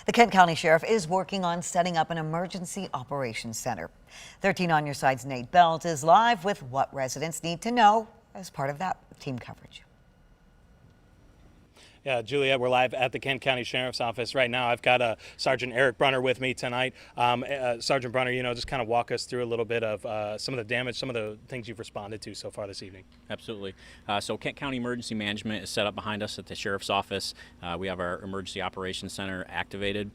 The Kent County Sheriff is working on setting up an emergency operations center. 13 on Your Side's Nate Belt is live with what residents need to know as part of that team coverage. Yeah, Juliet, we're live at the Kent County Sheriff's Office right now. I've got Sergeant Eric Brunner with me tonight. Sergeant Brunner, just kind of walk us through a little bit of some of the damage, some of the things you've responded to so far this evening. Absolutely. So Kent County Emergency Management is set up behind us at the Sheriff's Office. We have our Emergency Operations Center activated.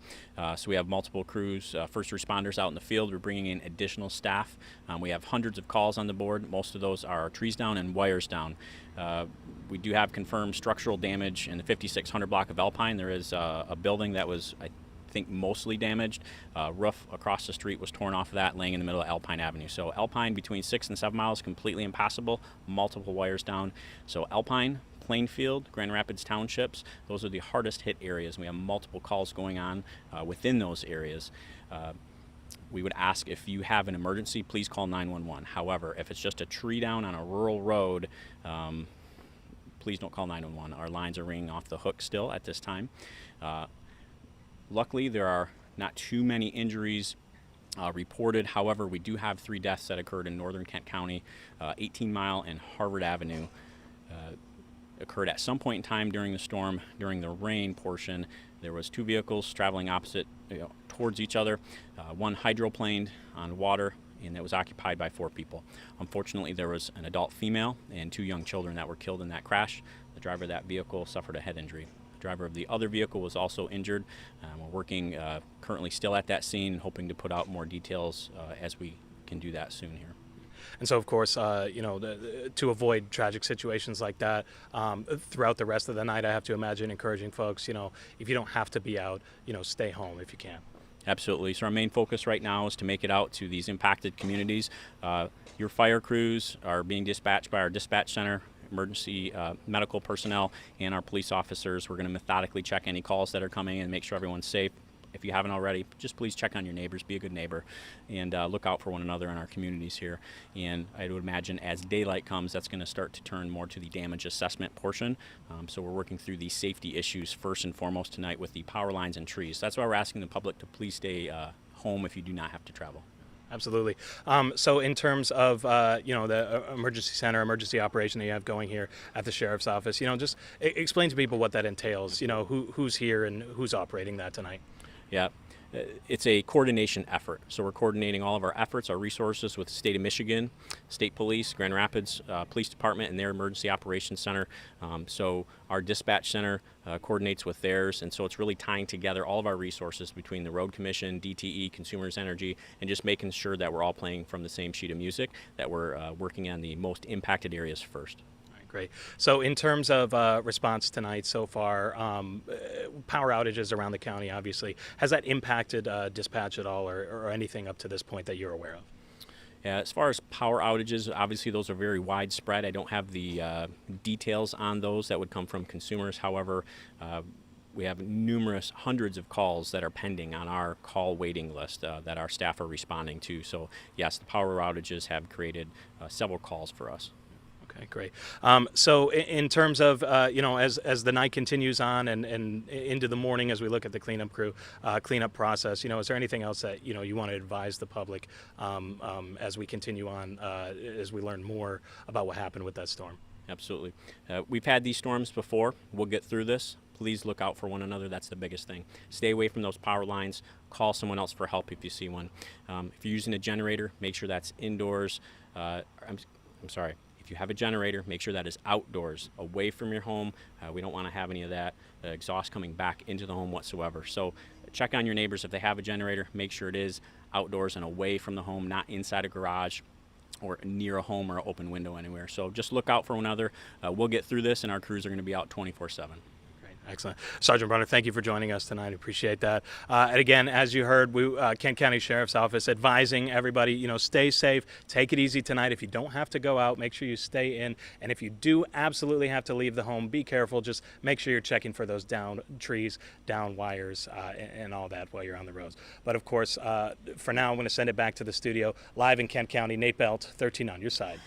So we have multiple crews, first responders out in the field. We're bringing in additional staff. We have hundreds of calls on the board. Most of those are trees down and wires down. We do have confirmed structural damage in the 5600 block of Alpine. There is a building that was, I think, mostly damaged. Roof across the street was torn off of that, laying in the middle of Alpine Avenue. So Alpine between 6 and 7 miles, completely impassable, multiple wires down. So Alpine, Plainfield, Grand Rapids Townships, those are the hardest hit areas. We have multiple calls going on within those areas. We would ask, if you have an emergency, please call 911. However, if it's just a tree down on a rural road, please don't call 911. Our lines are ringing off the hook still at this time. Luckily, there are not too many injuries reported. However, we do have 3 deaths that occurred in northern Kent County. 18 Mile and Harvard Avenue occurred at some point in time during the storm. During the rain portion, there was 2 vehicles traveling opposite towards each other. One hydroplaned on water, and it was occupied by 4 people. Unfortunately, there was an adult female and 2 young children that were killed in that crash. The driver of that vehicle suffered a head injury. The driver of the other vehicle was also injured. We're working currently still at that scene, hoping to put out more details as we can do that soon here. And so, of course, to avoid tragic situations like that throughout the rest of the night, I have to imagine encouraging folks, if you don't have to be out, stay home if you can. Absolutely. So our main focus right now is to make it out to these impacted communities. Your fire crews are being dispatched by our dispatch center, emergency medical personnel, and our police officers. We're going to methodically check any calls that are coming and make sure everyone's safe. If you haven't already, just please check on your neighbors, be a good neighbor, and look out for one another in our communities here. And I would imagine as daylight comes, that's going to start to turn more to the damage assessment portion. So we're working through the safety issues first and foremost tonight with the power lines and trees. That's why we're asking the public to please stay home if you do not have to travel. Absolutely. So in terms of, the emergency center, emergency operation that you have going here at the Sheriff's Office, just explain to people what that entails, who's here and who's operating that tonight. Yeah, it's a coordination effort. So we're coordinating all of our efforts, our resources with the state of Michigan, state police, Grand Rapids Police Department, and their emergency operations center. So our dispatch center coordinates with theirs, and so it's really tying together all of our resources between the Road Commission, DTE, Consumers Energy, and just making sure that we're all playing from the same sheet of music, that we're working on the most impacted areas first. Great. So in terms of response tonight so far, power outages around the county, obviously, has that impacted dispatch at all or anything up to this point that you're aware of? Yeah, as far as power outages, obviously those are very widespread. I don't have the details on those that would come from consumers. However, we have hundreds of calls that are pending on our call waiting list that our staff are responding to. So yes, the power outages have created several calls for us. Okay, great. So in terms of, as the night continues on and into the morning as we look at the cleanup process, is there anything else that, you want to advise the public as we continue on, as we learn more about what happened with that storm? Absolutely. We've had these storms before. We'll get through this. Please look out for one another. That's the biggest thing. Stay away from those power lines. Call someone else for help if you see one. If you're using a generator, make sure that's indoors. I'm sorry. If you have a generator, make sure that is outdoors, away from your home. We don't want to have any of that exhaust coming back into the home whatsoever. So check on your neighbors. If they have a generator, make sure it is outdoors and away from the home, not inside a garage or near a home or an open window anywhere. So just look out for one another. We'll get through this, and our crews are going to be out 24/7. Excellent. Sergeant Brunner, thank you for joining us tonight. Appreciate that. And again, as you heard, Kent County Sheriff's Office advising everybody, stay safe, take it easy tonight. If you don't have to go out, make sure you stay in. And if you do absolutely have to leave the home, be careful. Just make sure you're checking for those down trees, down wires, and all that while you're on the roads. But of course, for now, I'm going to send it back to the studio. Live in Kent County, Nate Belt, 13 on Your Side.